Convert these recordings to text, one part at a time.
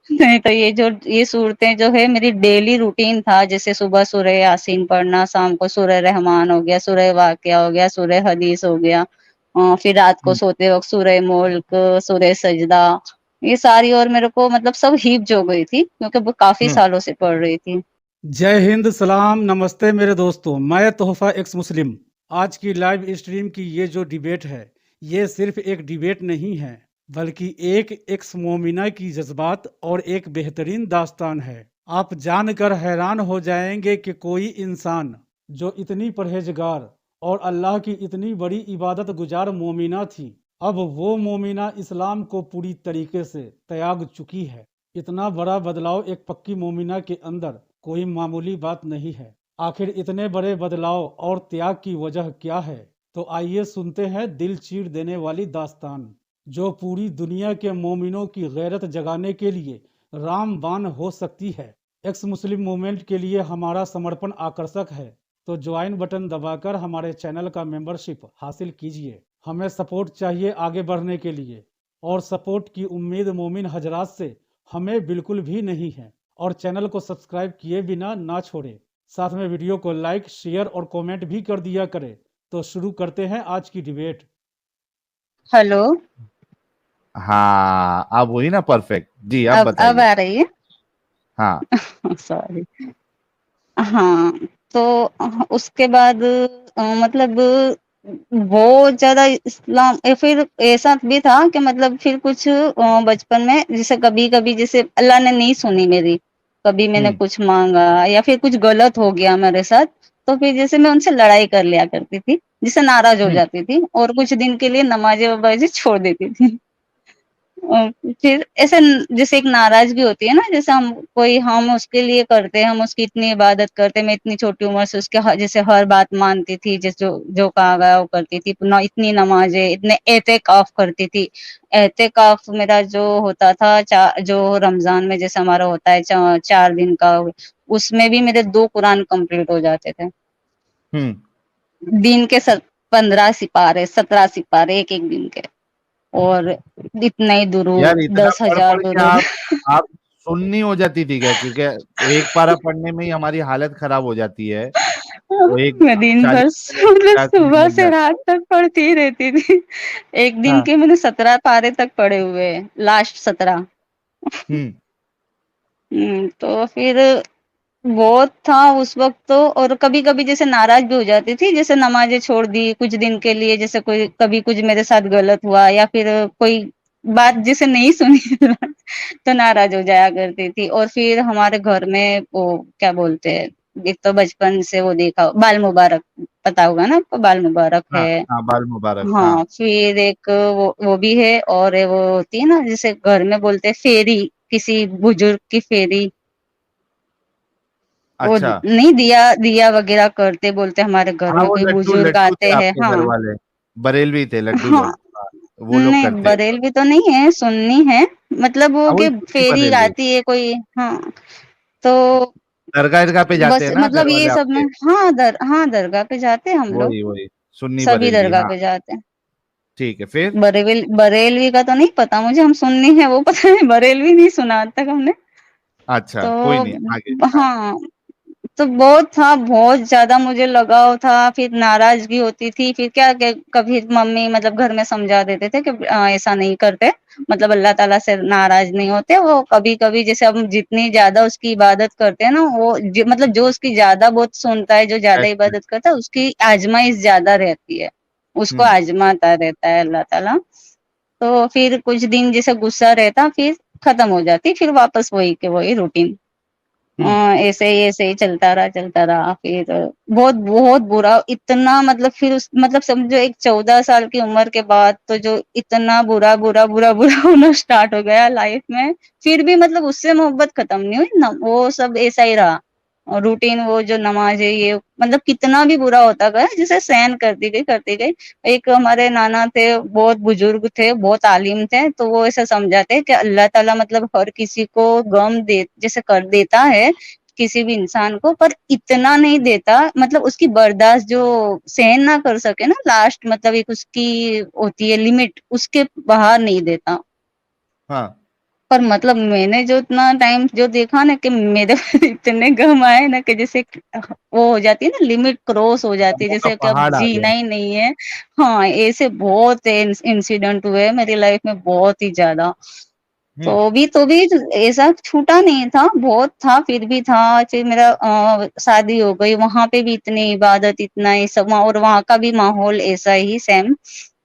نہیں تو یہ صورتیں جو ہے میری ڈیلی روٹین تھا، جیسے صبح سورہ یاسین پڑھنا، شام کو سورہ رحمان ہو گیا، سورہ واقعہ ہو گیا، سورہ حدیث ہو گیا، پھر رات کو سوتے وقت سورہ ملک، سورہ سجدہ، یہ ساری، اور میرے کو مطلب سب حفظ ہو گئی تھی کیونکہ وہ کافی سالوں سے پڑھ رہی تھی۔ جے ہند، سلام، نمستے میرے دوستوں، میں تحفہ ایکس مسلم۔ آج کی لائیو اسٹریم کی یہ جو ڈیبیٹ ہے، یہ صرف ایک ڈیبیٹ نہیں ہے، بلکہ ایک ایکس مومنہ کی جذبات اور ایک بہترین داستان ہے۔ آپ جان کر حیران ہو جائیں گے کہ کوئی انسان جو اتنی پرہیزگار اور اللہ کی اتنی بڑی عبادت گزار مومنہ تھی، اب وہ مومنہ اسلام کو پوری طریقے سے تیاگ چکی ہے۔ اتنا بڑا بدلاؤ ایک پکی مومنہ کے اندر کوئی معمولی بات نہیں ہے۔ آخر اتنے بڑے بدلاؤ اور تیاگ کی وجہ کیا ہے؟ تو آئیے سنتے ہیں دل چیر دینے والی داستان، جو پوری دنیا کے مومنوں کی غیرت جگانے کے لیے رام بان ہو سکتی ہے۔ ایکس مسلم موومنٹ کے لیے ہمارا سمرپن آکرشک ہے، تو جوائن بٹن دبا کر ہمارے چینل کا ممبرشپ حاصل کیجیے۔ ہمیں سپورٹ چاہیے آگے بڑھنے کے لیے، اور سپورٹ کی امید مومن حضرات سے ہمیں بالکل بھی نہیں ہے، اور چینل کو سبسکرائب کیے بنا نہ چھوڑے، ساتھ میں ویڈیو کو لائک، شیئر اور کومنٹ بھی کر دیا کرے۔ تو شروع کرتے ہیں آج کی ڈیبیٹ۔ ہلو، ہاں اب وہی نا، پرفیکٹ جی، اب اب بتائیے۔ آ رہی ہے؟ ہاں سوری۔ ہاں، تو اس کے بعد مطلب بہت زیادہ اسلام، پھر ایسا بھی تھا کہ مطلب پھر کچھ بچپن میں جیسے کبھی کبھی جیسے اللہ نے نہیں سنی میری، کبھی میں نے کچھ مانگا یا پھر کچھ غلط ہو گیا میرے ساتھ، تو پھر جیسے میں ان سے لڑائی کر لیا کرتی تھی، جسے ناراض ہو جاتی تھی اور کچھ دن کے لیے نماز وبازی چھوڑ دیتی تھی۔ پھر ایسے جیسے ایک ناراضگی ہوتی ہے نا، جیسے ہم اس کے لیے کرتے ہیں، ہم اس کی اتنی عبادت کرتے، میں اتنی چھوٹی عمر سے اس کے جیسے ہر بات مانتی تھی، جیسے جو کہا گیا وہ کرتی تھی، اتنی نمازیں، اتنے اعتکاف کرتی تھی۔ اعتکاف میرا جو ہوتا تھا، جو رمضان میں جیسے ہمارا ہوتا ہے 4 دن کا، اس میں بھی میرے 2 قرآن کمپلیٹ ہو جاتے تھے دن کے 15 سپارے 17 سپارے ایک ایک دن کے، اور اتنا ہی یار، درود، اتنا 10,000 پڑھ کے درود۔ آپ سننی ہو جاتی تھی کیا؟ کیونکہ ایک پارہ پڑھنے میں ہی ہماری حالت خراب ہو جاتی ہے، تو ایک میں دن بھر 40 منٹ صبح لگ سے جاتے رات تک پڑھتی ہی رہتی تھی۔ ایک ہیں۔ دن کے میں نے 17 پارے تک پڑے ہوئے، لاسٹ 17۔ تو پھر بہت تھا اس وقت تو، اور کبھی کبھی جیسے ناراض بھی ہو جاتی تھی، جیسے نمازیں چھوڑ دی کچھ دن کے لیے، جیسے کبھی کچھ میرے ساتھ غلط ہوا یا پھر کوئی بات جیسے نہیں سنی تو ناراض ہو جایا کرتی تھی۔ اور پھر ہمارے گھر میں وہ کیا بولتے ہیں، ایک تو بچپن سے وہ دیکھا، بال مبارک پتا ہوگا نا آپ کو، بال مبارک ہاں ہے۔ ہاں، بال مبارک، ہاں۔ ہاں، پھر ایک وہ بھی ہے، اور وہ ہوتی ہے نا جیسے گھر میں بولتے ہیں فیری، کسی بزرگ کی فیری، وہ اچھا، نہیں دیا وغیرہ کرتے، بولتے ہمارے گھر ہاں میں وہ کوئی لڈو بزرگ لڈو تھے آتے آپ ہیں۔ کے ہاں گھر والے، بریلوی تھے لڈو ہاں، لوگ، ہاں، وہ لوگ نہیں کرتے ہیں۔ بریلوی تو نہیں ہے، سننی ہے، مطلب وہ ہاں کہ وہی سنی فیری بریلوی، آتی ہے کوئی، ہاں، تو درگاہ ارگاہ پہ جاتے بس ہیں نا گھر مطلب یہ والے آپ سب کے؟ میں، ہاں درگاہ پہ جاتے ہیں ہم لوگ، وہی سنی سبھی بریلوی، درگاہ ہاں، پہ جاتے ہیں۔ ٹھیک ہے، پھر؟ بریلوی کا تو نہیں پتا مجھے، ہم سننی ہے وہ پتا ہے، بریلوی نہیں سنا آج تک ہم نے۔ اچھا، تو کوئی نہیں، آگے، ہاں۔ ہاں، تو بہت تھا، بہت زیادہ مجھے لگاؤ تھا، پھر ناراضگی ہوتی تھی، پھر کیا کہ کبھی ممی مطلب گھر میں سمجھا دیتے تھے کہ ایسا نہیں کرتے، مطلب اللہ تعالیٰ سے ناراض نہیں ہوتے، وہ کبھی کبھی جیسے ہم جتنی زیادہ اس کی عبادت کرتے ہیں نا، وہ مطلب جو اس کی زیادہ بہت سنتا ہے، جو زیادہ ایسے، عبادت کرتا ہے، اس کی آزمائش زیادہ رہتی ہے، اس کو آزماتا رہتا ہے اللہ تعالیٰ۔ تو پھر کچھ دن جیسے غصہ رہتا، پھر ختم ہو جاتی، پھر واپس وہی کہ وہی روٹین، ایسے ہی چلتا رہا۔ پھر بہت بہت برا، اتنا مطلب پھر مطلب سمجھو ایک 14 سال کی عمر کے بعد تو جو اتنا برا برا برا برا ہونا اسٹارٹ ہو گیا لائف میں، پھر بھی مطلب اس سے محبت ختم نہیں ہوئی نا، وہ سب ایسا ہی رہا، روٹین، وہ جو نماز ہے، یہ مطلب کتنا بھی برا ہوتا گیا، جسے سہن کرتی گئی۔ ایک ہمارے نانا تھے، بہت بزرگ تھے، بہت عالم تھے، تو وہ ایسا سمجھاتے کہ اللہ تعالیٰ مطلب ہر کسی کو غم جیسے کر دیتا ہے کسی بھی انسان کو، پر اتنا نہیں دیتا، مطلب اس کی برداشت جو سہن نہ کر سکے نا، لاسٹ مطلب ایک اس کی ہوتی ہے لمٹ، اس کے باہر نہیں دیتا۔ ہاں پر مطلب میں نے جو اتنا ٹائم جو دیکھا نا کہ میرے اتنے غم آئے نا کہ جیسے وہ ہو جاتی ہے نا لمٹ کراس ہو جاتی ہے غموں کا جیسے کہ اب پہاڑ آ گیا. جینا ہی نہیں ہے. ہاں ایسے بہت انسیڈنٹ ہوئے میری لائف میں بہت ہی زیادہ. ہوں تو بھی ایسا چھوٹا نہیں تھا بہت تھا پھر بھی تھا. پھر میرا شادی ہو گئی وہاں پہ بھی اتنی عبادت اتنا ہی سب اور وہاں کا بھی ماحول ایسا ہی سیم.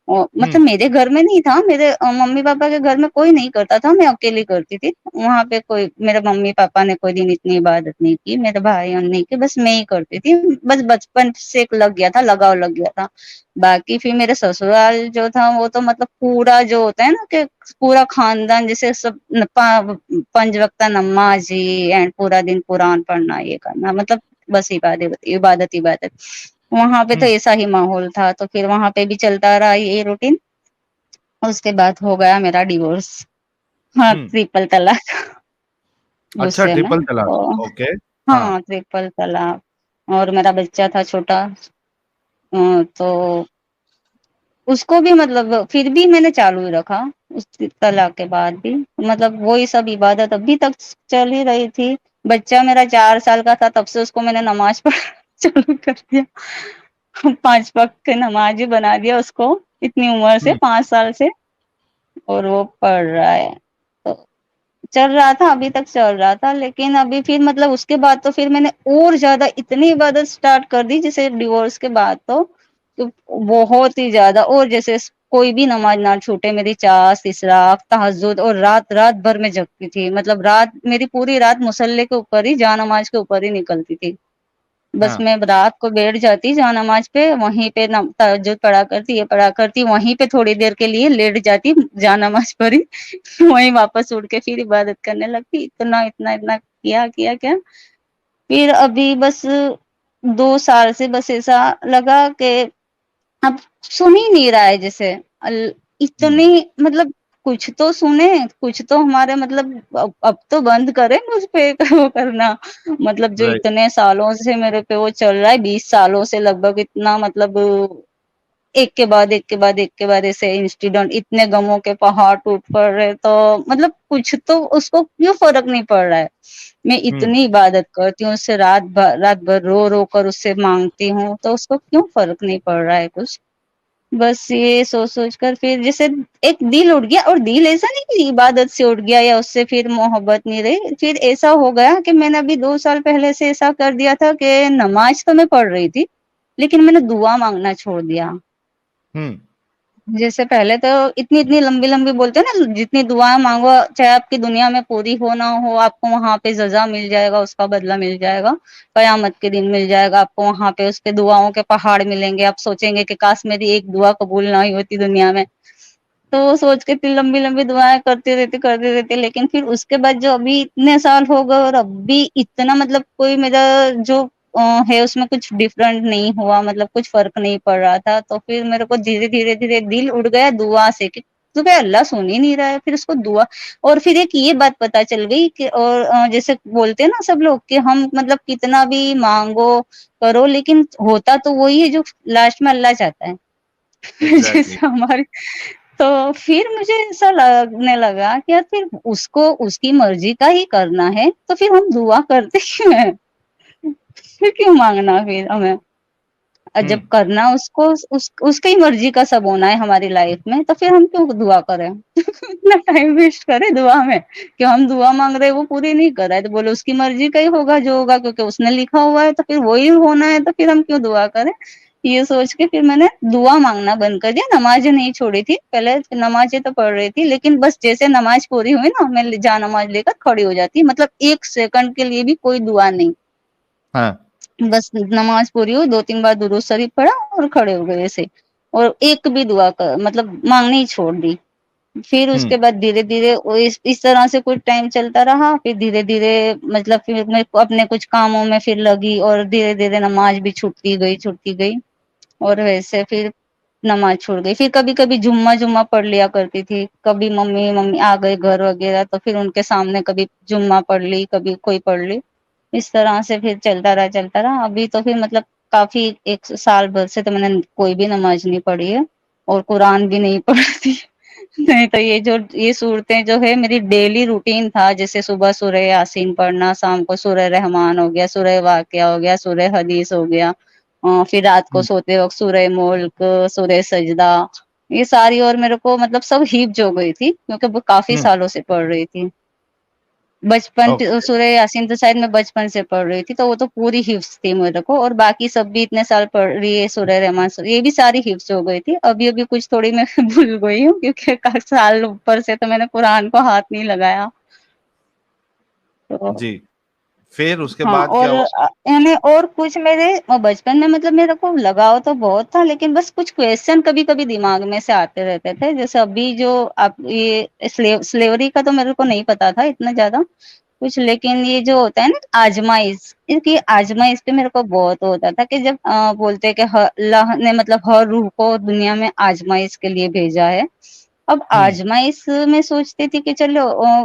ہوں مطلب میرے گھر میں نہیں تھا میرے ممی پاپا کے گھر میں کوئی نہیں کرتا تھا میں اکیلی کرتی تھی. وہاں پہ کوئی میرے ممی پاپا نے کوئی دن اتنی عبادت نہیں کی میرے بھائی نے کی بس میں ہی کرتی تھی. بس بچپن سے ایک لگ گیا تھا لگاؤ لگ گیا تھا. باقی پھر میرے سسرال جو تھا وہ تو مطلب پورا جو ہوتا ہے نا کہ پورا خاندان جیسے سب 5 وقت نماز ہی اینڈ پورا دن قرآن پڑھنا یہ کرنا مطلب بس عبادت. وہاں پہ تو ہوں ایسا ہی ماحول تھا تو پھر وہاں پہ بھی چلتا رہا یہ روٹین. اس کے بعد ہو گیا میرا ڈیورس. ہاں ہوں ٹرپل طلاق. اچھا غصے میں ٹرپل طلاق. تو اوکے. ہاں. ہاں ٹرپل طلاق. اور میرا بچہ تھا چھوٹا تو اس کو بھی مطلب پھر بھی میں نے چالو ہی رکھا اس طلاق کے بعد بھی. مطلب وہی سب عبادت ابھی تک چل ہی رہی تھی. بچہ میرا 4 سال کا تھا تب سے اس کو میں نے نماز پڑھنا چالو کر دیا. 5 وقت کی نماز ہی بنا دیا اس کو اتنی عمر سے ہوں 5 سال سے. اور وہ پڑھ رہا ہے تو چل رہا تھا ابھی تک چل رہا تھا. لیکن ابھی پھر مطلب اس کے بعد تو پھر میں نے اور زیادہ اتنی عبادت اسٹارٹ کر دی جیسے ڈیورس کے بعد تو بہت ہی زیادہ. اور جیسے کوئی بھی نماز نہ چھوٹے میری 4 اشراق تہجد اور رات بھر میں جگتی تھی. مطلب رات میری پوری رات مصلے کے اوپر ہی جا نماز کے اوپر ہی نکلتی تھی. بس ہاں میں رات کو بیٹھ جاتی جہاں نماز پہ وہیں پہ تہجد پڑھا کرتی یہ پڑھا کرتی وہیں پہ تھوڑی دیر کے لیے لیٹ جاتی جا نماز پڑھی وہیں واپس اڑ کے پھر عبادت کرنے لگتی. اتنا کیا پھر ابھی بس 2 سال سے بس ایسا لگا کہ اب سن ہی نہیں رہا ہے جیسے ہوں اتنی مطلب کچھ تو سنے کچھ تو ہمارے مطلب اب تو بند کرے مجھ پہ وہ کرنا. مطلب جو رائٹ. اتنے سالوں سے میرے پہ وہ چل رہا ہے 20 سالوں سے لگ بھگ اتنا مطلب ایک کے بعد ایسے انسٹیڈنٹ اتنے غموں کے پہاڑ ٹوٹ پڑ رہے تو مطلب کچھ تو اس کو کیوں فرق نہیں پڑ رہا ہے. میں ہوں اتنی عبادت کرتی ہوں اس سے رات بھر رو کر اس سے مانگتی ہوں تو اس کو کیوں فرق نہیں پڑ رہا ہے کچھ. بس یہ سوچ کر پھر جیسے ایک دل اٹھ گیا. اور دل ایسا نہیں کہ عبادت سے اٹھ گیا یا اس سے پھر محبت نہیں رہی. پھر ایسا ہو گیا کہ میں نے ابھی 2 سال پہلے سے ایسا کر دیا تھا کہ نماز تو میں پڑھ رہی تھی لیکن میں نے دعا مانگنا چھوڑ دیا. ہوں جیسے پہلے تو اتنی لمبی بولتے ہیں نا جتنی دعائیں مانگو چاہے آپ کی دنیا میں پوری ہو نہ ہو آپ کو وہاں پہ جزا مل جائے گا اس کا بدلہ مل جائے گا. قیامت کے دن مل جائے گا آپ کو وہاں پہ اس کے دعاؤں کے پہاڑ ملیں گے. آپ سوچیں گے کہ کاش میری ایک دعا قبول نہ ہی ہوتی دنیا میں. تو وہ سوچ کے اتنی لمبی دعائیں کرتی رہتی لیکن پھر اس کے بعد جو ابھی اتنے سال ہو گئے اور اب بھی اتنا مطلب کوئی میرا جو ہے اس میں کچھ ڈفرنٹ نہیں ہوا مطلب کچھ فرق نہیں پڑ رہا تھا. تو پھر میرے کو دھیرے دل اڑ گیا دعا سے کہ تو اللہ سن ہی نہیں رہا ہے. پھر اس کو دعا اور پھر ایک یہ بات پتا چل گئی کہ اور جیسے بولتے ہیں نا سب لوگ کہ ہم مطلب کتنا بھی مانگو کرو لیکن ہوتا تو وہی ہے جو لاسٹ میں اللہ چاہتا ہے. ایگزیکٹلی. جیسے ہمارے تو پھر مجھے ایسا لگنے لگا کہ یار پھر اس کو اس کی مرضی کا ہی کرنا ہے تو پھر ہم دعا کرتے کیوں ہیں. پھر کیوں مانگنا پھر ہمیں جب ہوں کرنا اس کی مرضی کا سب ہونا ہے ہماری لائف میں تو پھر ہم کیوں دعا کریں اتنا ٹائم ویسٹ کرے دعا میں کہ ہم دعا مانگ رہے وہ پوری نہیں کر رہا ہے. تو بولو اس کی مرضی کا ہی ہوگا جو ہوگا کیونکہ اس نے لکھا ہوا ہے تو پھر وہی ہونا ہے تو پھر ہم کیوں دعا کریں. یہ سوچ کے پھر میں نے دعا مانگنا بند کر دیا. نمازیں نہیں چھوڑی تھی پہلے نمازیں تو پڑھ رہی تھی لیکن بس جیسے نماز پوری ہوئی نا میں جا نماز لے کر کھڑی ہو جاتی. مطلب 1 سیکنڈ کے لیے بھی کوئی دعا نہیں. ہاں بس نماز پوری ہو 2-3 بار درود شریف پڑا اور کھڑے ہو گئے ایسے. اور ایک بھی دعا مطلب مانگنی ہی چھوڑ دی. پھر اس ہوں کے بعد دھیرے اس طرح سے کچھ ٹائم چلتا رہا. پھر دھیرے مطلب پھر میں اپنے کچھ کاموں میں پھر لگی اور دھیرے نماز بھی چھوٹتی گئی. اور ویسے پھر نماز چھوڑ گئی. پھر کبھی جمعہ پڑھ لیا کرتی تھی. کبھی ممی آ گئے گھر وغیرہ تو پھر ان کے سامنے کبھی جمعہ پڑھ لی کبھی کوئی پڑھ لی. اس طرح سے پھر چلتا رہا. ابھی تو پھر مطلب کافی 1 سال بھر سے تو میں نے کوئی بھی نماز نہیں پڑھی ہے اور قرآن بھی نہیں پڑھتی. نہیں تو یہ صورتیں جو ہے میری ڈیلی روٹین تھا، جیسے صبح سورہ یاسین پڑھنا، شام کو سورہ رحمان ہو گیا، سورہ واقعہ ہو گیا، سورہ حدیث ہو گیا، پھر رات کو سوتے وقت سورہ ملک، سورہ سجدہ، یہ ساری، اور میرے کو مطلب سب حفظ ہو گئی تھی کیونکہ وہ کافی سالوں سے پڑھ رہی تھی. بچپن اوکے. سورہ یاسین تو شاید میں بچپن سے پڑھ رہی تھی، تو وہ تو پوری حفظ تھی میرے کو، اور باقی سب بھی اتنے سال پڑھ رہی ہے، سورہ رحمان یہ بھی ساری حفظ ہو گئی تھی. ابھی کچھ تھوڑی میں بھول گئی ہوں کیونکہ سال اوپر سے تو میں نے قرآن کو ہاتھ نہیں لگایا. تو جی پھر اس کے ہاں، بعد اور کیا ہوا؟ یعنی اور کچھ میرے بچپن میں مطلب میرے کو لگاؤ تو بہت تھا، لیکن بس کچھ کویشچن کبھی کبھی دماغ میں سے آتے رہتے تھے. جیسے ابھی جو اب یہ سلیوری کا تو میرے کو نہیں پتا تھا اتنا زیادہ کچھ، لیکن یہ جو ہوتا ہے نا آزمائش، ان کی آزمائش پہ میرے کو بہت ہوتا تھا کہ جب بولتے کہ اللہ نے مطلب ہر روح کو دنیا میں آزمائش کے لیے بھیجا ہے. اب آزمائش میں سوچتی تھی کہ چلو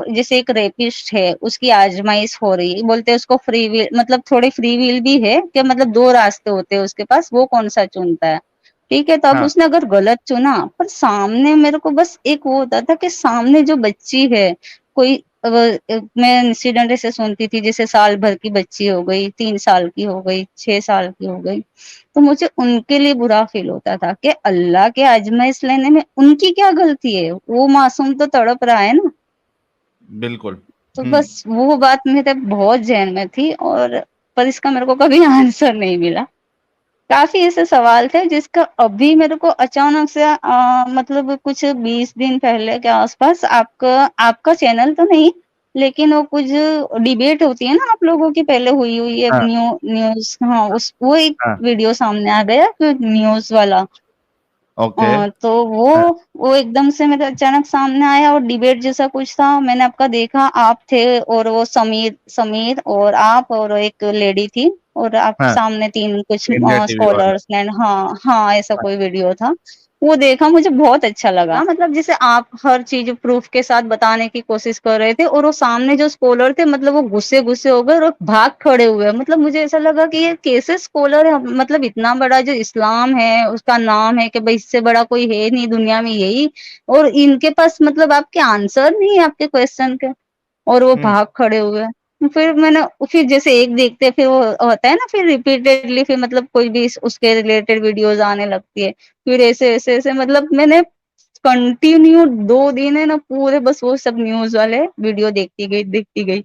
جیسے ایک ریپسٹ ہے، اس کی آزمائش ہو رہی، بولتے اس کو فری ویل، مطلب تھوڑی فری ویل بھی ہے کہ مطلب دو راستے ہوتے ہیں اس کے پاس، وہ کون سا چنتا ہے. ٹھیک ہے، تو اب ہاں اس نے اگر غلط چنا، پر سامنے میرے کو بس ایک وہ ہوتا تھا کہ سامنے جو بچی ہے کوئی، میں انسیڈنٹ ایسے سنتی تھی جیسے سال بھر کی بچی ہو گئی، 3 سال کی ہو گئی، 6 سال کی ہو گئی، تو مجھے ان کے لیے برا فیل ہوتا تھا کہ اللہ کے آزمائش لینے میں ان کی کیا غلطی ہے، وہ معصوم تو تڑپ رہا ہے نا. بالکل. تو بس وہ بات میرے بہت ذہن میں تھی، اور پر اس کا میرے کو کبھی آنسر نہیں ملا. کافی ایسے سوال تھے جس کا ابھی میرے کو اچانک سے مطلب کچھ 20 دن پہلے کے آس پاس، آپ کا چینل تو نہیں لیکن وہ کچھ ڈیبیٹ ہوتی ہے نا آپ لوگوں کی پہلے ہوئی ہے ہاں نیوز، ہاں وہ ایک ہاں. ویڈیو سامنے آ گیا نیوز والا. اوکے. تو وہ ایک دم سے میرے اچانک سامنے آیا، اور ڈیبیٹ جیسا کچھ تھا. میں نے آپ کا دیکھا، آپ تھے اور وہ سمیر اور آپ اور ایک لیڈی تھی، اور آپ ہاں سامنے 3 کچھ انڈیا ٹی وی والا. اسکالرس نے، ہاں ایسا کوئی ویڈیو تھا. وہ دیکھا، مجھے بہت اچھا لگا. مطلب جیسے آپ ہر چیز پروف کے ساتھ بتانے کی کوشش کر رہے تھے، اور وہ سامنے جو اسکالر تھے مطلب وہ غصے ہو گئے اور بھاگ کھڑے ہوئے. مطلب مجھے ایسا لگا کہ یہ کیسے اسکالر ہے، مطلب اتنا بڑا جو اسلام ہے اس کا نام ہے کہ بھائی اس سے بڑا کوئی ہے نہیں دنیا میں یہی، اور ان کے پاس مطلب آپ کے آنسر نہیں ہے آپ کے کوشچن کے، اور وہ بھاگ کھڑے ہوئے. پھر میں نے پھر جیسے ایک دیکھتے پھر وہ ہوتا ہے نا، پھر ریپیٹیڈلی پھر مطلب کوئی بھی اس کے ریلیٹڈ ویڈیوز آنے لگتی ہے. پھر ایسے مطلب میں نے کنٹینیو 2 دن ہے نا پورے بس وہ سب نیوز والے ویڈیو دیکھتی گئی.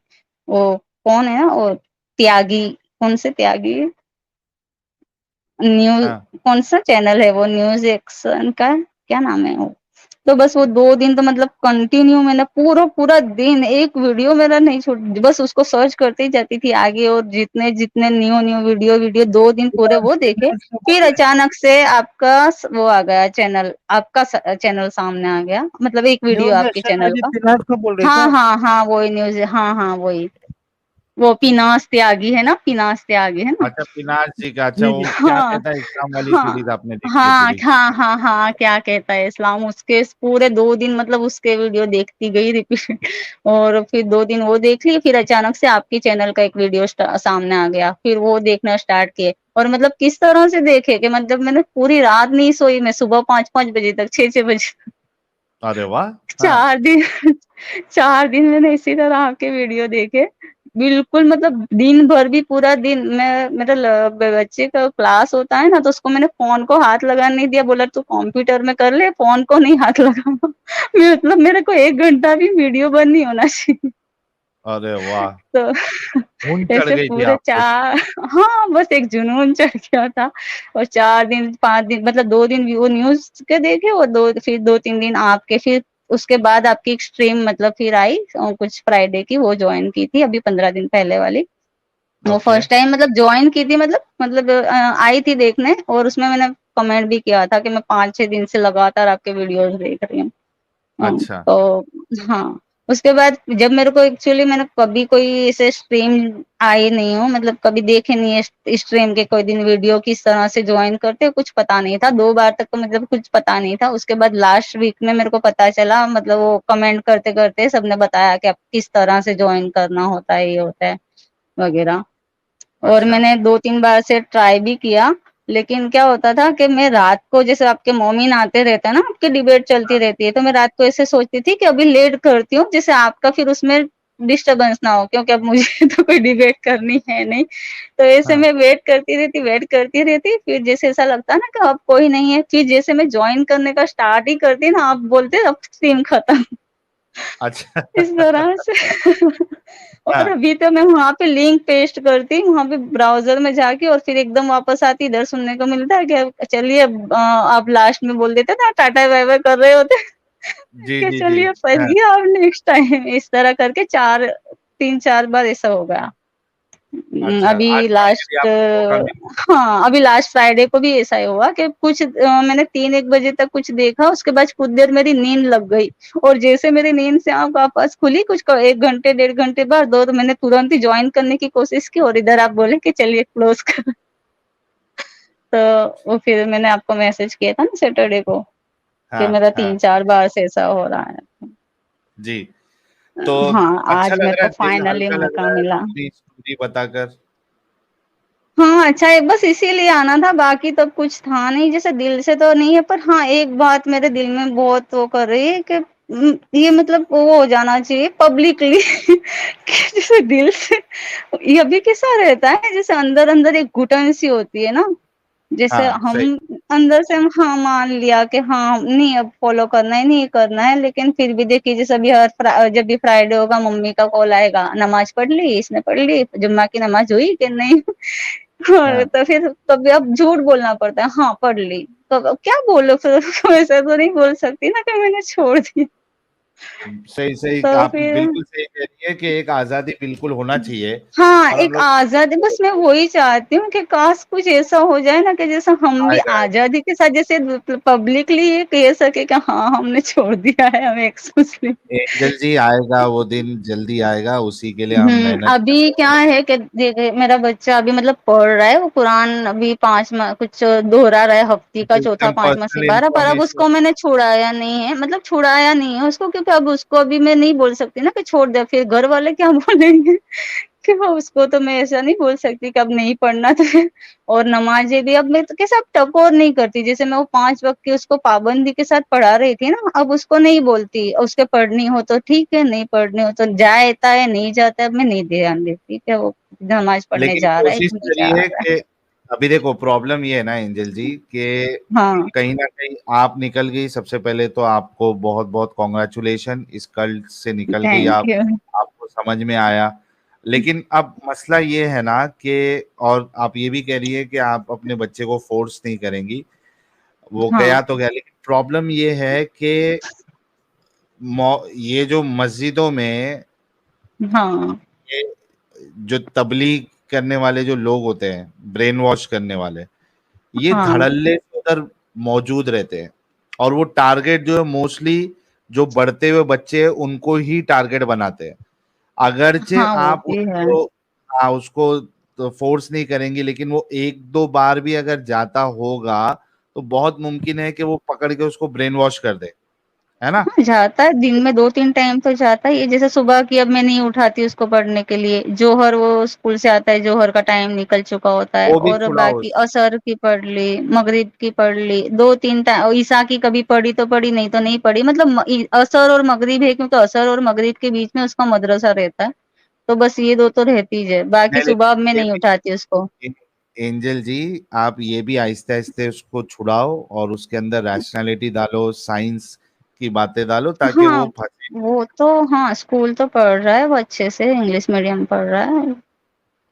وہ کون ہے نا، وہ تیاگی، کون سے تیاگی نیوز، ہاں کون سا چینل ہے وہ، نیوز ایکشن کا کیا نام ہے وہ. تو بس وہ 2 دن تو مطلب کنٹینیو میں نے پورا دن ایک ویڈیو میرا نہیں چھوٹ، بس اس کو سرچ کرتے ہی جاتی تھی آگے، اور جتنے نیو ویڈیو 2 دن پورے وہ دیکھے. پھر اچانک سے آپ کا وہ آ گیا چینل، آپ کا چینل سامنے آ گیا، مطلب ایک ویڈیو نیوز آپ کے ایکشن میں چینل جی کا. فنانس کو بول رہے کیا آپ؟ ہاں وہی نیوز، ہاں وہی، وہ پیناس تیاگی ہے نا، پیناس تیاگی ہے نا. اچھا پناز جی کا. اچھا جی وہ کیا ہاں کہتا ہے اسلام والی ہاں سیریز آپ نے دیکھی ہے پوری؟ کیا کہتا ہے اسلام، اس کے پورے 2 دن مطلب اس کے ویڈیو دیکھتی گئی ریپیٹ. اور پھر 2 دن وہ دیکھ لی، پھر اچانک سے آپ کی چینل کا ایک ویڈیو سامنے آ گیا، پھر وہ دیکھنا اسٹارٹ کیے. اور مطلب کس طرح سے دیکھے کہ مطلب میں نے پوری رات نہیں سوئی، میں صبح 5 بجے تک، 6 بجے تک، ارے واہ. ہاں 4 دن 4 دن میں نے اسی طرح آپ کے ویڈیو دیکھے. بالکل مطلب دن بھر بھی پورا دن میں، میرا بچے کا کلاس ہوتا ہے نا تو اس کو میں نے فون کو ہاتھ لگانے نہیں دیا، بولا تو کمپیوٹر میں کر لے، فون کو نہیں ہاتھ لگاؤں. مطلب میرے کو 1 گھنٹہ بھی ویڈیو بند نہیں ہونا چاہیے. ارے واہ. تو اون چڑھ ایسے گئی تھی پورے آپ کو. 4، ہاں بس ایک جنون چڑھ گیا تھا. اور 4 دن 5 دن مطلب 2 دن وہ نیوز کے دیکھے، اور پھر 2-3 دن آپ کے، پھر اس کے بعد آپ کی ایکسٹریم مطلب پھر آئی کچھ فرائیڈے کی، وہ جوائن کی تھی ابھی 15 دن پہلے والی. وہ اوکے. فرسٹ ٹائم مطلب جوائن کی تھی، مطلب آئی تھی دیکھنے، اور اس میں نے کمنٹ بھی کیا تھا کہ میں 5-6 دن سے لگاتار آپ کے ویڈیوز دیکھ رہی ہوں. اچھا. تو ہاں اس کے بعد جب میرے کو ایکچولی میں نے کبھی کوئی ایسے اسٹریم آئی نہیں ہوں، مطلب کبھی دیکھے نہیں ہے اسٹریم کے کوئی دن ویڈیو کس طرح سے جوائن کرتے، کچھ پتا نہیں تھا. 2 بار تک تو مطلب کچھ پتا نہیں تھا. اس کے بعد لاسٹ ویک میں میرے کو پتا چلا، مطلب وہ کمنٹ کرتے کرتے سب نے بتایا کہ اب کس طرح سے جوائن کرنا ہوتا ہے، یہ ہوتا ہے وغیرہ. اور میں اچھا. نے 2-3 بار سے ٹرائی بھی کیا، لیکن کیا ہوتا تھا کہ میں رات کو جیسے آپ کے مومن آتے رہتے ہیں نا، آپ کی ڈیبیٹ چلتی رہتی ہے، تو میں رات کو ایسے سوچتی تھی کہ ابھی لیٹ کرتی ہوں جیسے آپ کا پھر اس میں ڈسٹربنس نہ ہو، کیونکہ اب مجھے تو کوئی ڈیبیٹ کرنی ہے نہیں. تو ایسے ہاں میں ویٹ کرتی رہتی، پھر جیسے ایسا لگتا نا کہ اب کوئی نہیں ہے، پھر جیسے میں جوائن کرنے کا اسٹارٹ ہی کرتی نا، آپ بولتے اب اسٹریم ختم. اچھا اس طرح سے. اور ہاں ابھی تو میں وہاں پہ لنک پیسٹ کرتی وہاں پہ براؤزر میں جا کے، اور پھر ایک دم واپس آتی، ادھر سننے کو ملتا ہے کہ چلیے آپ لاسٹ میں بول دیتے نا ٹاٹا بائی بائی کر رہے ہوتے جی کہ جی جی چلیے ہاں پہلے آپ نیکسٹ ٹائم. اس طرح کر کے 3-4 بار ایسا ہو گیا. اچھا ابھی آج فائنلی لاسٹ، آپ کو موقع ملا. ہاں ابھی لاسٹ فرائیڈے کو بھی ایسا ہی ہوا کہ کچھ میں نے 3-1 بجے تک کچھ دیکھا، اس کے بعد کچھ دیر میری نیند لگ گئی، اور جیسے میری نیند سے آنکھ واپس کھلی کچھ 1 گھنٹے 1.5 گھنٹے بعد تو میں نے ترنت ہی جوائن کرنے کی کوشش کی، اور ادھر آپ بولے کہ چلیے کلوز کر. تو وہ پھر میں نے آپ کو میسج کیا تھا نا سیٹرڈے کو کہ ہاں میرا ہاں 3-4 بار سے ایسا ہو رہا ہے. جی تو ہاں اچھا آج لگ میرے رہا کو ہے، دل فائنلی ہلکا لگ موقع رہا ہے ملا. اپنی اسٹوری بتا کر. ہاں اچھا ہے، بس اسی لیے آنا تھا، باقی تو کچھ تھا نہیں، جیسے دل سے تو نہیں ہے، پر ہاں ایک بات میرے دل میں بہت وہ کر رہی ہے کہ یہ مطلب وہ ہو جانا چاہیے پبلکلی جیسے دل سے. یہ ابھی کیسا رہتا ہے جیسے اندر اندر ایک گھٹن سی ہوتی ہے نا، جیسے ہاں ہم صحیح. اندر سے ہاں مان لیا کہ ہاں نہیں اب فالو کرنا ہے، نہیں کرنا ہے، لیکن پھر بھی دیکھیے جیسے ابھی جب بھی فرائیڈے ہوگا ممی کا کال آئے گا، نماز پڑھ لی اس نے، پڑھ لی جمعہ کی نماز ہوئی کہ نہیں. اور ہاں تو پھر کبھی اب جھوٹ بولنا پڑتا ہے، ہاں پڑھ لی تو کیا بولو پھر ایسا تو نہیں بول سکتی نا کہ میں نے چھوڑ دی. صحیح صحیح، تو آپ پھر بالکل صحیح کہہ رہی ہے کہ ایک آزادی بالکل ہونا چاہیے. ہاں اور ہم ایک لوگ آزادی، بس میں وہی چاہتی ہوں کہ کاش کچھ ایسا ہو جائے نا کہ جیسا ہم بھی آئے گا آزادی کے ساتھ جیسے پبلکلی یہ کہہ سکے کہ ہاں ہم نے چھوڑ دیا ہے ہمیں ایکسکیوز. اینجل جی، آئے گا وہ دن، جلدی آئے گا، اسی کے لیے ہم محنت کر ابھی رہے کیا ہیں. ہے کہ دیکھے میرا بچہ ابھی مطلب پڑھ رہا ہے، وہ قرآن ابھی 5 کچھ دہرا رہا ہے، ہفتے کا گیو چوتھا دیم 5واں پرسنل سپارہ، پر اب اس انفارمیشن. کو میں نے چھڑایا نہیں ہے، مطلب چھڑایا نہیں ہے اس کو، کیونکہ اب اس کو ابھی میں نہیں بول سکتی نا کہ چھوڑ دے، پھر گھر والے کیا بولیں گے کہ وہ اس کو تو میں ایسا نہیں بول سکتی کہ اب نہیں پڑھنا تو. اور نمازیں بھی اب میں کیسے اب ٹکور نہیں کرتی، جیسے میں وہ 5 وقت کی اس کو پابندی کے ساتھ پڑھا رہی تھی نا، اب اس کو نہیں بولتی، اس کے پڑھنی ہو تو ٹھیک ہے، نہیں پڑھنی ہو تو جاتا ہے نہیں جاتا ہے، اب میں نہیں دھیان دیتی کہ وہ نماز پڑھنے لیکن جا رہا ہے کوشش کہ نہیں جا کریے رہا کہ ابھی دیکھو پرابلم یہ ہے نا اینجل جی کہ ہے. ہاں کہیں نہ کہیں آپ نکل گئی. سب سے پہلے تو آپ کو بہت بہت کانگریچولیشن، اس کلٹ سے نکل گئی تھینک آپ، یو. آپ کو سمجھ میں آیا. لیکن اب مسئلہ یہ ہے نا کہ، اور آپ یہ بھی کہہ رہی ہے کہ آپ اپنے بچے کو فورس نہیں کریں گی، وہ ہاں گیا تو گیا. لیکن پرابلم یہ ہے کہ یہ جو مسجدوں میں ہاں یہ جو تبلیغ کرنے والے جو لوگ ہوتے ہیں، برین واش کرنے والے، یہ ہاں دھڑلے سے ادھر موجود رہتے ہیں. اور وہ ٹارگیٹ جو ہے موسٹلی جو بڑھتے ہوئے بچے ہیں ان کو ہی ٹارگیٹ بناتے ہیں. اگرچہ ہاں وہ آپ بھی ہے. اس کو فورس نہیں کریں گے، لیکن وہ 1-2 بار بھی اگر جاتا ہوگا تو بہت ممکن ہے کہ وہ پکڑ کے اس کو برین واش کر دے، ہے نا. جاتا ہے دن میں 2-3 ٹائم تو جاتا ہی ہے، جیسے صبح کی اب میں نہیں اٹھاتی اس کو پڑھنے کے لیے، جوہر وہ اسکول سے آتا ہے، جوہر کا ٹائم نکل چکا ہوتا ہے، وہ بھی اور چھڑاؤ باقی عصر کی پڑھ لی، مغرب کی پڑھ لی، 2-3 عیسیٰ کی کبھی پڑھی تو پڑھی، نہیں تو نہیں پڑھی. مطلب عصر اور مغرب ہے، کیونکہ عصر اور مغرب کے بیچ میں اس کا مدرسہ رہتا ہے، تو بس یہ 2 تو رہتی ہے، باقی نہیں. صبح اب لیکن میں یہ نہیں بھی اٹھاتی اس کو. اینجل جی، آپ یہ بھی آہستہ آہستہ اس کو چھڑاؤ اور اس کے اندر ریشنلٹی ڈالو، سائنس کی باتیں ڈالو تاکہ ہاں وہ پھنسے. وہ تو ہاں اسکول تو پڑھ رہا ہے وہ اچھے سے، انگلش میڈیم پڑھ رہا ہے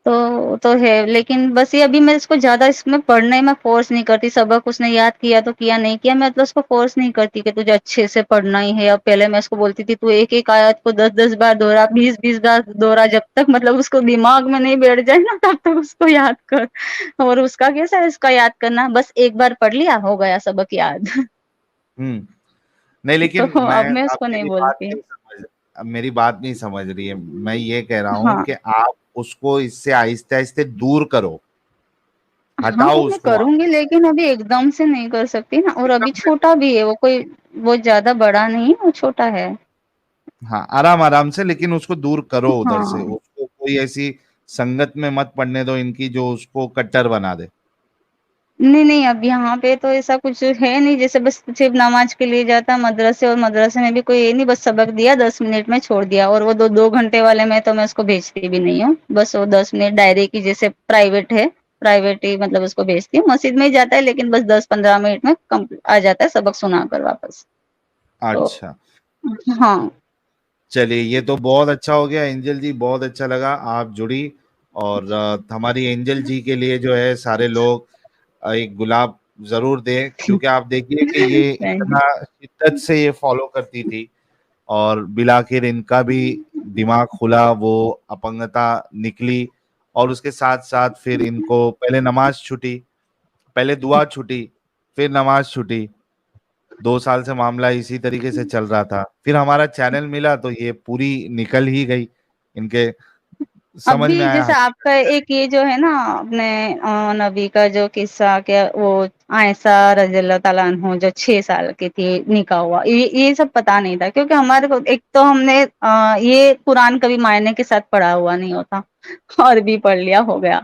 تو ہے. لیکن بس یہ ابھی میں اس کو زیادہ اس میں پڑھنے میں فورس نہیں کرتی. سبق اس نے یاد کیا تو کیا، نہیں کیا میں تو اس کو فورس نہیں کرتی کہ تجھے اچھے سے پڑھنا ہی ہے. اب پہلے میں اس کو بولتی تھی تو ایک آیت کو 10-10 بار دوہرا، 20-20 بار دوہرا، جب تک مطلب اس کو دماغ میں نہیں بیٹھ جائے نا تب تک اس کو یاد کر. اور اس کا کیسا ہے، اس کا یاد کرنا بس ایک بار پڑھ لیا ہو گیا سبق یاد. نہیں تو لیکن اب میں میں اس اب کو نہیں میری بات بولتی. نہیں سمجھ، اب میری بات نہیں سمجھ رہی ہے. میں یہ کہہ رہا ہوں ہاں کہ آپ اس کو اس سے آہستہ آہستہ دور کرو، ہاں وہ ہٹاؤ میں اس کو وہاں کروں گی، لیکن ابھی ایک دم سے نہیں کر سکتی نا، اور ابھی سے. چھوٹا بھی ہے وہ، کوئی وہ زیادہ بڑا نہیں ہے، وہ چھوٹا ہے. ہاں آرام آرام سے، لیکن اس کو دور کرو ادھر سے. ہاں اس کو کوئی ایسی سنگت میں مت پڑنے دو ان کی جو اس کو کٹر بنا دے. نہیں نہیں، اب یہاں پہ تو ایسا کچھ ہے نہیں، جیسے بس صرف نماز کے لیے جاتا مدرسے، اور مدرسے میں بھی کوئی یہ نہیں، بس سبق دیا 10 منٹ میں چھوڑ دیا، اور وہ 2 گھنٹے والے میں تو میں اس کو بھیجتی بھی نہیں ہوں، بس وہ 10 منٹ ڈائری کی جیسے پرائیویٹ ہے، پرائیویٹ ہی مطلب اس کو بھیجتی ہوں، مسجد میں ہی جاتا ہے لیکن بس 10-15 منٹ میں آ جاتا ہے سبق سنا کر واپس. تو اچھا ہاں. چلیے یہ تو بہت اچھا ہو گیا اینجل جی، بہت اچھا لگا آپ جڑی. اور ہماری اینجل جی کے لیے جو ہے سارے لوگ ایک گلاب ضرور دیں، کیونکہ آپ دیکھیے کہ یہ اتنا شدت سے یہ فالو کرتی تھی، اور بالآخر ان کا بھی دماغ کھلا، وہ اپنگتا نکلی، اور اس کے ساتھ ساتھ پھر ان کو پہلے نماز چھٹی، پہلے دعا چھٹی، پھر نماز چھٹی. 2 سال سے معاملہ اسی طریقے سے چل رہا تھا، پھر ہمارا چینل ملا تو یہ پوری نکل ہی گئی ان کے، سمجھ ابھی میں آیا. جیسے آپ کا ایک یہ جو ہے نا اپنے نبی کا جو قصہ، کیا وہ عائشہ رضی اللہ تعالیٰ عنہ جو 6 سال کی تھی نکاح ہوا، یہ سب پتا نہیں تھا، کیونکہ ہمارے کو ایک تو ہم نے یہ قرآن کبھی معائنے کے ساتھ پڑھا ہوا نہیں ہوتا، اور بھی پڑھ لیا ہو گیا،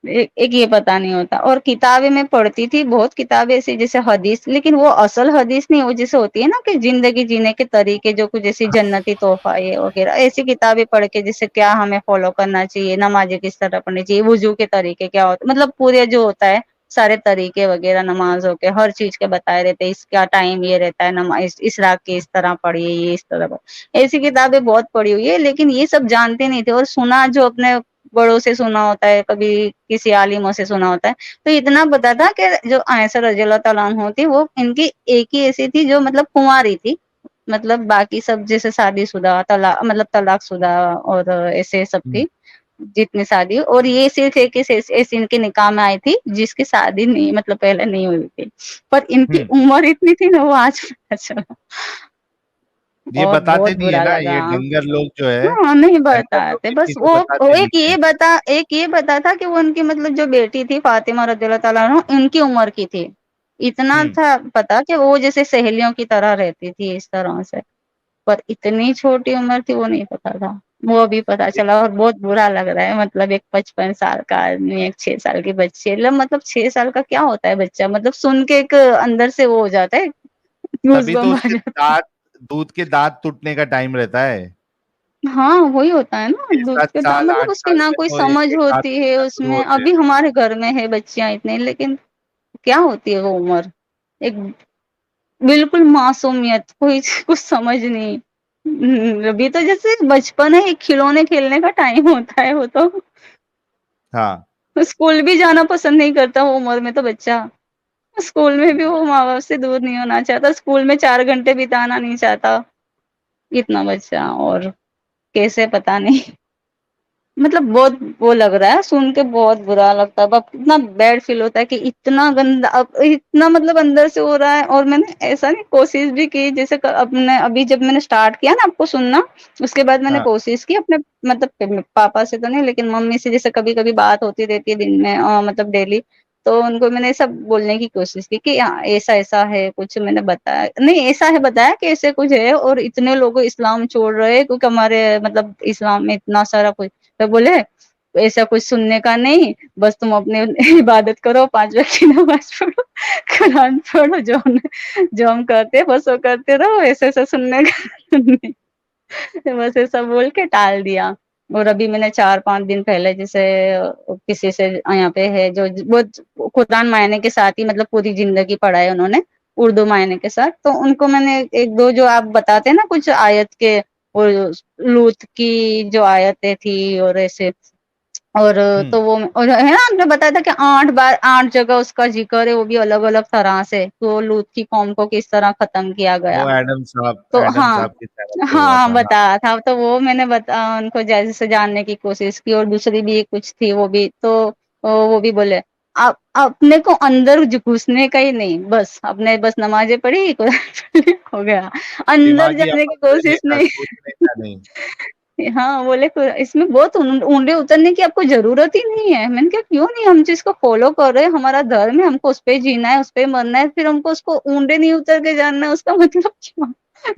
ایک یہ پتا نہیں ہوتا. اور کتابیں میں پڑھتی تھی بہت کتابیں ایسی جیسے حدیث، لیکن وہ اصل حدیث نہیں، وہ جیسے ہوتی ہے نا کہ زندگی جینے کے طریقے، جو کچھ جیسی جنتی تحفہ یہ وغیرہ ایسی کتابیں پڑھ کے، جیسے کیا ہمیں فالو کرنا چاہیے، نمازیں کس طرح پڑھنی چاہیے، وضو کے طریقے کیا ہوتے، مطلب پورے جو ہوتا ہے سارے طریقے وغیرہ نمازوں کے ہر چیز کے بتائے رہتے، اس کا ٹائم یہ رہتا ہے، نماز اس رات کی اس طرح پڑھیے، یہ اس طرح ایسی کتابیں بہت پڑھی ہوئی ہے، لیکن یہ سب جانتے نہیں تھے. اور سنا جو اپنے بڑوں سے سنا ہوتا ہے، کبھی کسی عالموں سے سنا ہوتا ہے، تو اتنا پتا تھا کہ جو عائشہ رضی اللہ تعالیٰ عنہ تھی وہ ان کی ایک ہی ایسی تھی جو مطلب کنواری تھی، مطلب باقی سب جیسے شادی شدہ طلاق مطلب طلاق شدہ اور ایسے سب تھی جتنی شادی، اور یہ صرف ایک ایسی ان کے نکاح میں آئی تھی جس کی شادی نہیں مطلب پہلے نہیں ہوئی تھی، پر ان کی عمر اتنی تھی نا وہ آج پتا چلا. یہ اور بتاتے بہت نہیں ہے برا نا لگا. یہ ڈنگر لوگ جو ہے، ہاں نہیں ڈنگر لوگ بتاتے، یہ بس چیزیں وہ بتاتے ایک نہیں ہیں. یہ بتا تھا کہ وہ ان کی مطلب جو بیٹی تھی فاطمہ رضی اللہ تعالیٰ عنہ ان کی عمر کی تھی، اتنا تھا پتا کہ وہ جیسے سہیلیوں کی طرح رہتی تھی اس طرح سے، پر اتنی چھوٹی عمر تھی وہ نہیں پتا تھا، وہ بھی پتا چلا. اور بہت برا لگ رہا ہے، مطلب ایک 55 سال کا آدمی، ایک 6 سال کی بچی، مطلب 6 سال کا کیا ہوتا ہے بچہ، مطلب سن کے ایک اندر سے وہ ہو جاتا ہے، گوز تبھی تو بم اس آ کے جاتا دانت، دودھ کے دانت ٹوٹنے کا ٹائم رہتا ہے. ہاں وہی ہوتا ہے نا، چھ دودھ سات کے دام سال مطلب 8 اس کی سال نہ میں کوئی تو سمجھ ایک دانت ہوتی ہے ٹوٹنا اس شروع میں. ہوتے ہیں. ابھی ہمارے گھر میں ہے بچیاں اتنے، لیکن کیا ہوتی ہے وہ عمر، ایک بالکل معصومیت، کوئی کچھ سمجھ نہیں. ابھی تو جیسے بچپن ہے، ایک کھلونے کھیلنے کا ٹائم ہوتا ہے، وہ تو ہاں اسکول بھی جانا پسند نہیں کرتا وہ عمر میں تو بچہ، اسکول میں بھی وہ ماں باپ سے دور نہیں ہونا چاہتا، اسکول میں 4 گھنٹے بتانا نہیں چاہتا اتنا بچہ. اور کیسے پتا نہیں، مطلب بہت وہ لگ رہا ہے سن کے، بہت برا لگتا ہے، اب اتنا بیڈ فیل ہوتا ہے کہ اتنا گندا اتنا مطلب اندر سے ہو رہا ہے. اور میں نے ایسا نہیں کوشش بھی کی، جیسے ابھی جب میں نے اسٹارٹ کیا نا آپ کو سننا، اس کے بعد میں نے ہاں کوشش کی اپنے مطلب پاپا سے تو نہیں لیکن ممی سے، جیسے کبھی کبھی بات ہوتی رہتی ہے دن میں مطلب ڈیلی، تو ان کو میں نے سب بولنے کی کوشش کی کہ ہاں ایسا ایسا ہے کچھ، میں نے بتایا نہیں ایسا ہے، بتایا کہ ایسے کچھ ہے، اور اتنے لوگ اسلام چھوڑ رہے کیونکہ ہمارے مطلب اسلام میں اتنا سارا کچھ، تو بولے ایسا کچھ سننے کا نہیں، بس تم اپنے عبادت کرو، 5 وقت کی نماز پڑھو، قرآن پڑھو، جو ہم کرتے بس وہ کرتے رہو، ایسے ایسا سننے کا بس ایسا بول کے ٹال دیا. اور ابھی میں نے 4-5 دن پہلے جیسے کسی سے یہاں پہ ہے جو بہت قرآن معنے کے ساتھ ہی مطلب پوری زندگی پڑھا ہے انہوں نے اردو معنے کے ساتھ، تو ان کو میں نے 1-2 جو آپ بتاتے نا کچھ آیت کے، اور لوط کی جو آیتیں تھی اور ایسے، اور تو وہ ہے نا آپ نے بتایا تھا کہ 8 بار 8 جگہ اس کا ذکر ہے، وہ بھی الگ الگ طرح سے، تو لوط کی قوم کو کس طرح ختم کیا گیا. وہ تو ایڈم ہاں صاحب کی چینل پہ ہوا ہاں تھا. ہاں بتا تھا، تو وہ میں نے ان کو جیسے سے جاننے کی کوشش کی، اور دوسری بھی کچھ تھی وہ بھی، تو وہ بھی بولے اپنے کو اندر گھسنے کا ہی نہیں، بس اپنے بس نمازیں پڑھی ہو گیا، اندر دماغی جانے کی عمل کرنے کوشش کا، نہیں. سوچنے کا نہیں. ہاں بولے اس میں بہت اونڈے اترنے کی آپ کو ضرورت ہی نہیں ہے. میں نے کہا کیوں نہیں، ہم جس کو فالو کر رہے ہیں ہمارا دھرم ہے، ہم کو اس پہ جینا ہے، اس پہ مرنا ہے، پھر ہم کو اس کو اونڈے نہیں اتر کے جاننا ہے، اس کا مطلب کیا.